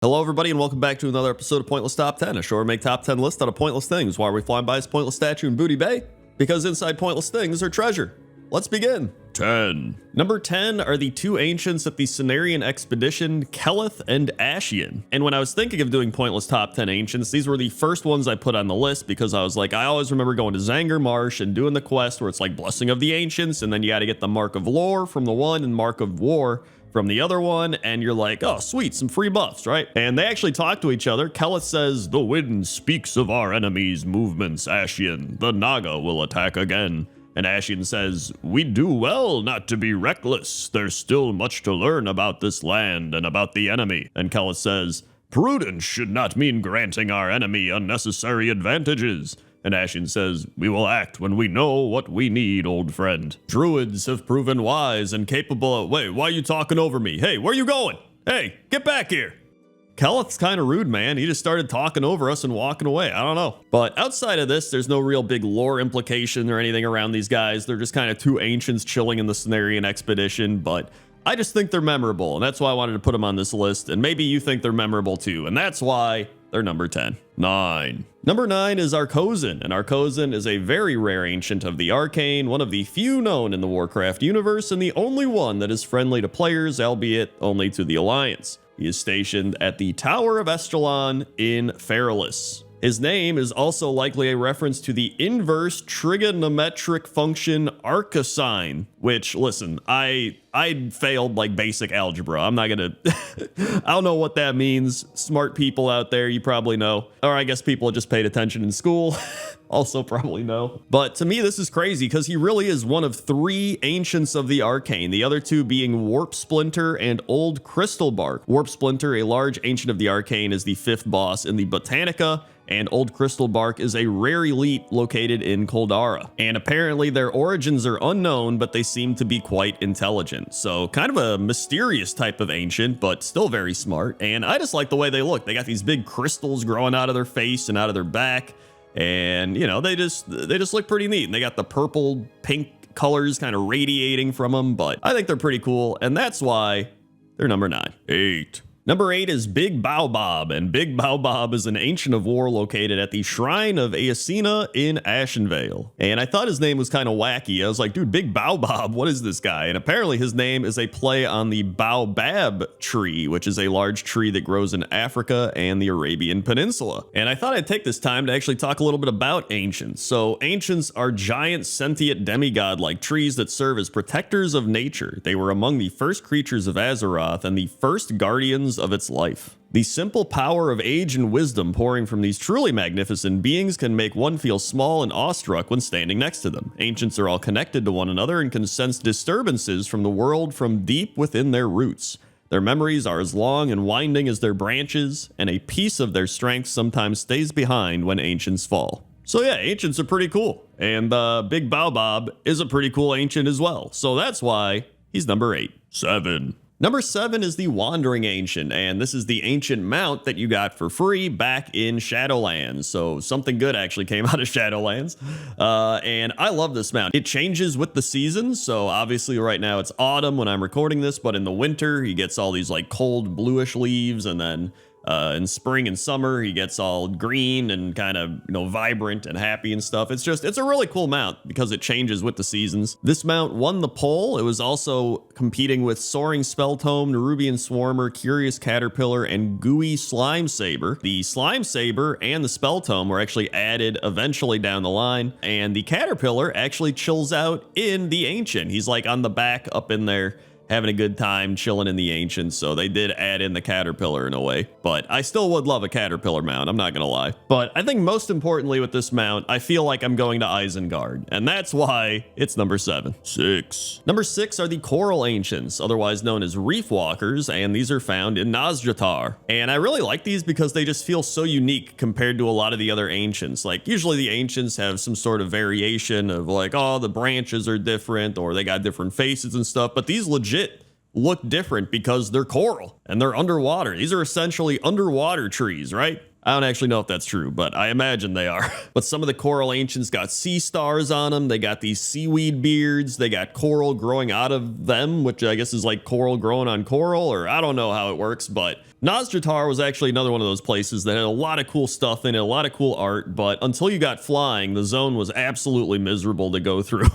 Hello, everybody, and welcome back to another episode of Pointless Top 10, a show where we make top 10 lists out of pointless things. Why are we flying by this pointless statue in Booty Bay? Because inside pointless things are treasure. Let's begin. 10. Number 10 are the two ancients of the Cenarian expedition, Kelith and Ashian. And when I was thinking of doing pointless top 10 ancients, these were the first ones I put on the list because I was like, I always remember going to Zanger Marsh and doing the quest where it's like Blessing of the Ancients, and then you got to get the Mark of Lore from the one and Mark of War from the other one, and you're like, oh, sweet, some free buffs, right? And they actually talk to each other. Kelith says, the wind speaks of our enemies' movements, Ashian. The Naga will attack again. And Ashian says, we do well not to be reckless. There's still much to learn about this land and about the enemy. And Kelith says, prudence should not mean granting our enemy unnecessary advantages. And Ashian says, we will act when we know what we need, old friend. Druids have proven wise and capable of... Wait, why are you talking over me? Hey, where are you going? Hey, get back here. Kelith's kind of rude, man. He just started talking over us and walking away. I don't know. But outside of this, there's no real big lore implication or anything around these guys. They're just kind of two ancients chilling in the Cenarian expedition, but I just think they're memorable, and that's why I wanted to put them on this list, and maybe you think they're memorable too, and that's why they're number 10. 9. Number 9 is Arcosan, and Arcosan is a very rare ancient of the Arcane, one of the few known in the Warcraft universe, and the only one that is friendly to players, albeit only to the Alliance. He is stationed at the Tower of Estalon in Feralis. His name is also likely a reference to the inverse trigonometric function arcosine, which, listen, I failed like basic algebra. I'm not gonna, I don't know what that means. Smart people out there, you probably know. Or I guess people just paid attention in school. Also probably know. But to me, this is crazy because he really is one of 3 ancients of the Arcane, the other 2 being Warp Splinter and Old Crystal Bark. Warp Splinter, a large ancient of the Arcane, is the 5th boss in the Botanica, and Old Crystal Bark is a rare elite located in Koldara. And apparently their origins are unknown, but they seem to be quite intelligent. So kind of a mysterious type of ancient, but still very smart. And I just like the way they look. They got these big crystals growing out of their face and out of their back. And, you know, they just look pretty neat. And they got the purple, pink colors kind of radiating from them. But I think they're pretty cool. And that's why they're number 9. 8. Number 8 is Big Baobab, and Big Baobab is an ancient of war located at the Shrine of Aesina in Ashenvale. And I thought his name was kind of wacky. I was like, dude, Big Baobab, what is this guy? And apparently his name is a play on the baobab tree, which is a large tree that grows in Africa and the Arabian Peninsula. And I thought I'd take this time to actually talk a little bit about ancients. So ancients are giant sentient demigod-like trees that serve as protectors of nature. They were among the first creatures of Azeroth and the first guardians of its life. The simple power of age and wisdom pouring from these truly magnificent beings can make one feel small and awestruck when standing next to them. Ancients are all connected to one another and can sense disturbances from the world from deep within their roots. Their memories are as long and winding as their branches, and a piece of their strength sometimes stays behind when ancients fall. So yeah, ancients are pretty cool, and Big Baobab is a pretty cool ancient as well, so that's why he's number 8. 7. Number 7 is the Wandering Ancient, and this is the ancient mount that you got for free back in Shadowlands. So something good actually came out of Shadowlands, and I love this mount. It changes with the seasons, so obviously right now it's autumn when I'm recording this, but in the winter he gets all these like cold bluish leaves, and then in spring and summer he gets all green and kind of, you know, vibrant and happy and stuff. It's a really cool mount because it changes with the seasons. This mount won the poll. It was also competing with Soaring Spelltome, Nerubian Swarmer, Curious Caterpillar, and Gooey Slime Saber. The Slime Saber and the Spelltome were actually added eventually down the line, and the Caterpillar actually chills out in the Ancient. He's like on the back up in there, having a good time chilling in the Ancients, so they did add in the Caterpillar in a way. But I still would love a Caterpillar mount, I'm not gonna lie. But I think most importantly with this mount, I feel like I'm going to Isengard, and that's why it's number 7. 6. Number 6 are the Coral Ancients, otherwise known as Reef Walkers, and these are found in Nazjatar. And I really like these because they just feel so unique compared to a lot of the other Ancients. Like, usually the Ancients have some sort of variation of like, oh, the branches are different, or they got different faces and stuff, but these legit look different because they're coral and they're underwater. These are essentially underwater trees, right? I don't actually know if that's true, but I imagine they are. But some of the coral ancients got sea stars on them. They got these seaweed beards. They got coral growing out of them, which I guess is like coral growing on coral, or I don't know how it works, but Nazjatar was actually another one of those places that had a lot of cool stuff in it, a lot of cool art, but until you got flying, the zone was absolutely miserable to go through.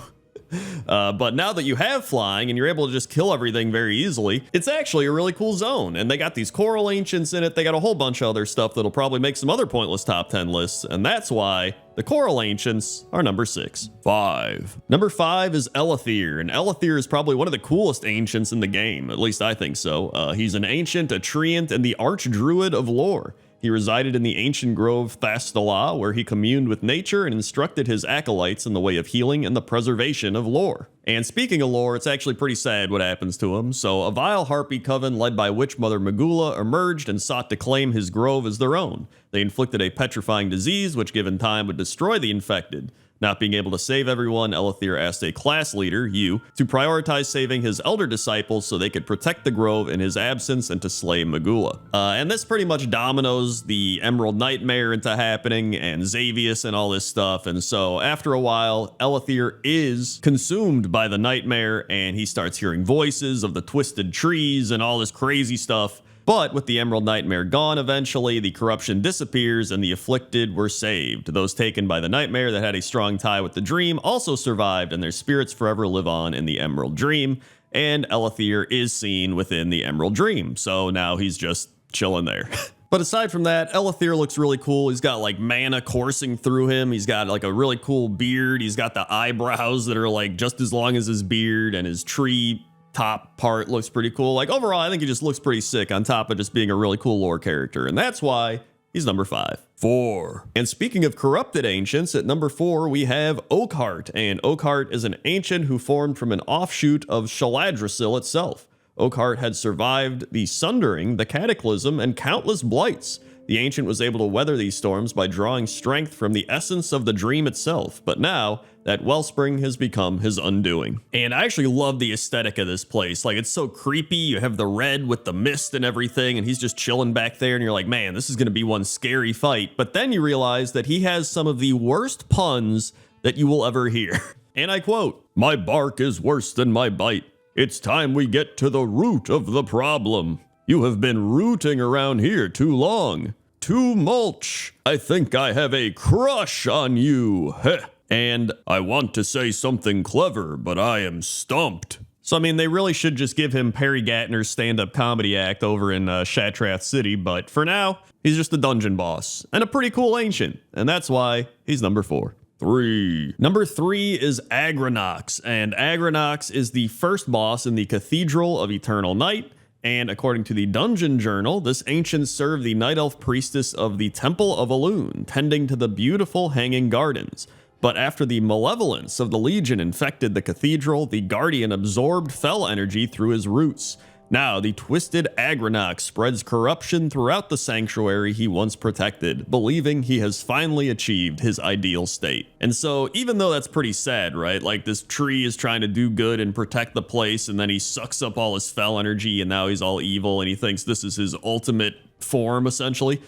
But now that you have flying and you're able to just kill everything very easily, it's actually a really cool zone. And they got these coral ancients in it. They got a whole bunch of other stuff that'll probably make some other pointless top 10 lists. And that's why the coral ancients are number 6. 5. Number 5 is Elethir. And Elethir is probably one of the coolest ancients in the game. At least I think so. He's an ancient, a treant, and the archdruid of lore. He resided in the ancient grove Thastala, where he communed with nature and instructed his acolytes in the way of healing and the preservation of lore. And speaking of lore, it's actually pretty sad what happens to him. So a vile harpy coven led by witch mother Magula emerged and sought to claim his grove as their own. They inflicted a petrifying disease which given time would destroy the infected. Not being able to save everyone, Elethir asked a class leader, you, to prioritize saving his elder disciples so they could protect the grove in his absence and to slay Magula. And this pretty much dominoes the Emerald Nightmare into happening and Xavius and all this stuff. And so after a while, Elethir is consumed by the nightmare and he starts hearing voices of the twisted trees and all this crazy stuff. But with the Emerald Nightmare gone eventually, the corruption disappears and the afflicted were saved. Those taken by the nightmare that had a strong tie with the dream also survived and their spirits forever live on in the Emerald Dream. And Elethir is seen within the Emerald Dream, so now he's just chilling there. But aside from that, Elethir looks really cool. He's got like mana coursing through him. He's got like a really cool beard. He's got the eyebrows that are like just as long as his beard, and his tree top part looks pretty cool. Like overall, I think he just looks pretty sick on top of just being a really cool lore character. And that's why he's number 5. 4. And speaking of corrupted ancients, at number 4, we have Oakheart. And Oakheart is an ancient who formed from an offshoot of Shaladrisil itself. Oakheart had survived the Sundering, the Cataclysm, and countless blights. The ancient was able to weather these storms by drawing strength from the essence of the dream itself, but now that wellspring has become his undoing. And I actually love the aesthetic of this place. Like, it's so creepy. You have the red with the mist and everything, and he's just chilling back there, and you're like, man, this is going to be one scary fight. But then you realize that he has some of the worst puns that you will ever hear. And I quote, "My bark is worse than my bite. It's time we get to the root of the problem. You have been rooting around here too long. Too mulch. I think I have a crush on you. Heh. And I want to say something clever, but I am stumped." So, I mean, they really should just give him Perry Gatner's stand-up comedy act over in Shatrath City, but for now, he's just a dungeon boss and a pretty cool ancient, and that's why he's number 4. 3. Number 3 is Agranox, and Agranox is the first boss in the Cathedral of Eternal Night. And according to the Dungeon Journal, this ancient served the Night Elf priestess of the Temple of Elune, tending to the beautiful hanging gardens. But after the malevolence of the Legion infected the cathedral, the Guardian absorbed fell energy through his roots. Now, the twisted Agranox spreads corruption throughout the sanctuary he once protected, believing he has finally achieved his ideal state. And so, even though that's pretty sad, right? Like, this tree is trying to do good and protect the place, and then he sucks up all his fell energy, and now he's all evil, and he thinks this is his ultimate form, essentially.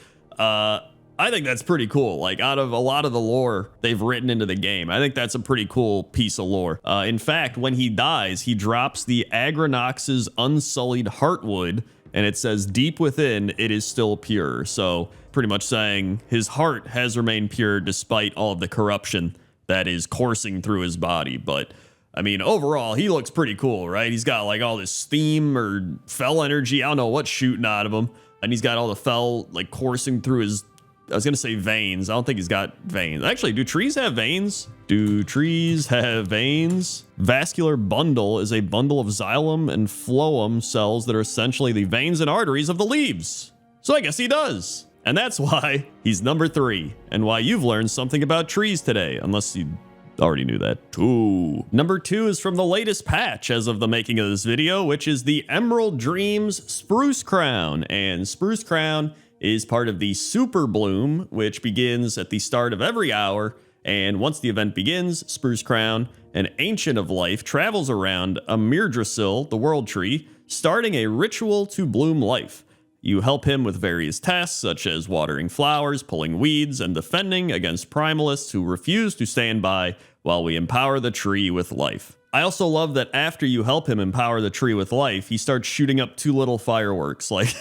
I think that's pretty cool. Like, out of a lot of the lore they've written into the game, I think that's a pretty cool piece of lore. In fact, when he dies, he drops the Agranox's unsullied heartwood, and it says, deep within, it is still pure. So, pretty much saying his heart has remained pure despite all of the corruption that is coursing through his body. But, I mean, overall, he looks pretty cool, right? He's got, like, all this steam or fell energy. I don't know what's shooting out of him. And he's got all the fell, like, coursing through his... I was going to say veins. I don't think he's got veins. Actually, do trees have veins? Do trees have veins? Vascular bundle is a bundle of xylem and phloem cells that are essentially the veins and arteries of the leaves. So I guess he does. And that's why he's number 3, and why you've learned something about trees today, unless you already knew that. 2. Number 2 is from the latest patch as of the making of this video, which is the Emerald Dreams Spruce Crown. And Spruce Crown is part of the Super Bloom, which begins at the start of every hour. And once the event begins, Spruce Crown, an ancient of life, travels around Amirdrasil, the world tree, starting a ritual to bloom life. You help him with various tasks such as watering flowers, pulling weeds, and defending against primalists who refuse to stand by while we empower the tree with life. I also love that after you help him empower the tree with life, he starts shooting up 2 little fireworks. Like,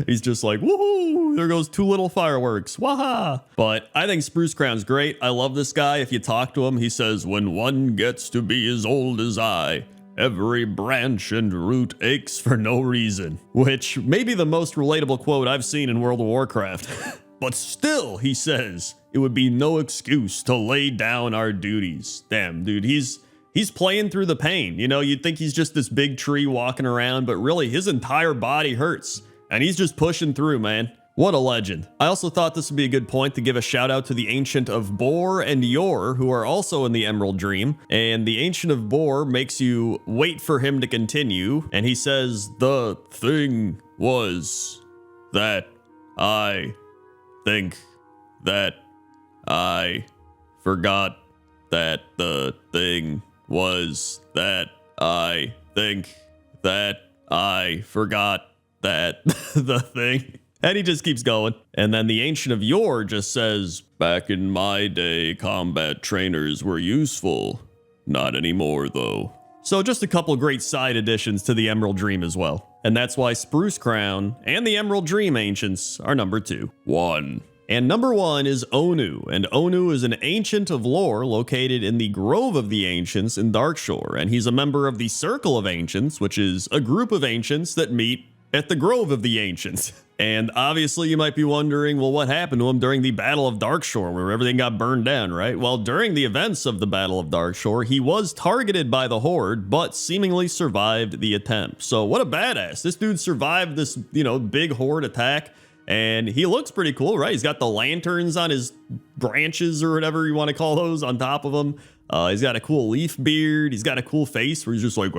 he's just like, woohoo, there goes 2 little fireworks, waha. But I think Spruce Crown's great. I love this guy. If you talk to him, he says, when one gets to be as old as I, every branch and root aches for no reason. Which may be the most relatable quote I've seen in World of Warcraft. But still, he says, it would be no excuse to lay down our duties. Damn, dude, he's playing through the pain. You know, you'd think he's just this big tree walking around, but really his entire body hurts. And he's just pushing through, man. What a legend. I also thought this would be a good point to give a shout out to the Ancient of Bor and Yor, who are also in the Emerald Dream. And the Ancient of Bor makes you wait for him to continue. And he says, the thing was that I think that I forgot that the thing was that I think that I forgot that the thing. And he just keeps going. And then the Ancient of Yor just says, back in my day, combat trainers were useful. Not anymore, though. So just a couple great side additions to the Emerald Dream as well. And that's why Spruce Crown and the Emerald Dream Ancients are number 2. 1. And number 1 is Onu, and Onu is an Ancient of Lore located in the Grove of the Ancients in Darkshore, and he's a member of the Circle of Ancients, which is a group of Ancients that meet at the Grove of the Ancients. And obviously you might be wondering, well, what happened to him during the Battle of Darkshore, where everything got burned down, right? Well, during the events of the Battle of Darkshore, he was targeted by the Horde, but seemingly survived the attempt. So what a badass. This dude survived this, big Horde attack. And he looks pretty cool, right? He's got the lanterns on his branches or whatever you want to call those on top of him. He's got a cool leaf beard. He's got a cool face where he's just like,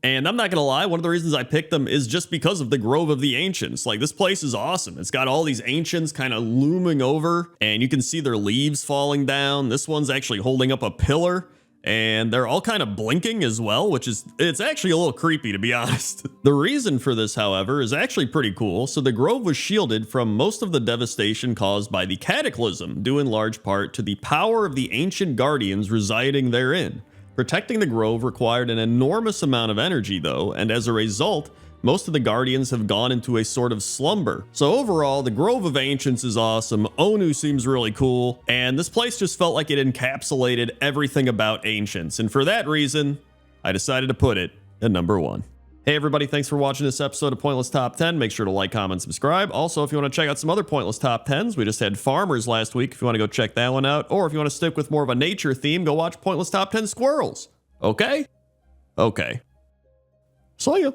and I'm not going to lie, one of the reasons I picked them is just because of the Grove of the Ancients. Like, this place is awesome. It's got all these ancients kind of looming over, and you can see their leaves falling down. This one's actually holding up a pillar. And they're all kind of blinking as well, which is, it's actually a little creepy, to be honest. The reason for this, however, is actually pretty cool. So the Grove was shielded from most of the devastation caused by the Cataclysm, due in large part to the power of the ancient guardians residing therein. Protecting the Grove required an enormous amount of energy, though, and as a result, most of the Guardians have gone into a sort of slumber. So overall, the Grove of Ancients is awesome, Onu seems really cool, and this place just felt like it encapsulated everything about Ancients, and for that reason, I decided to put it at number 1. Hey everybody, thanks for watching this episode of Pointless Top 10. Make sure to like, comment, subscribe. Also, if you want to check out some other Pointless Top 10s, we just had Farmers last week if you want to go check that one out, or if you want to stick with more of a nature theme, go watch Pointless Top 10 Squirrels. Okay? Okay. See ya.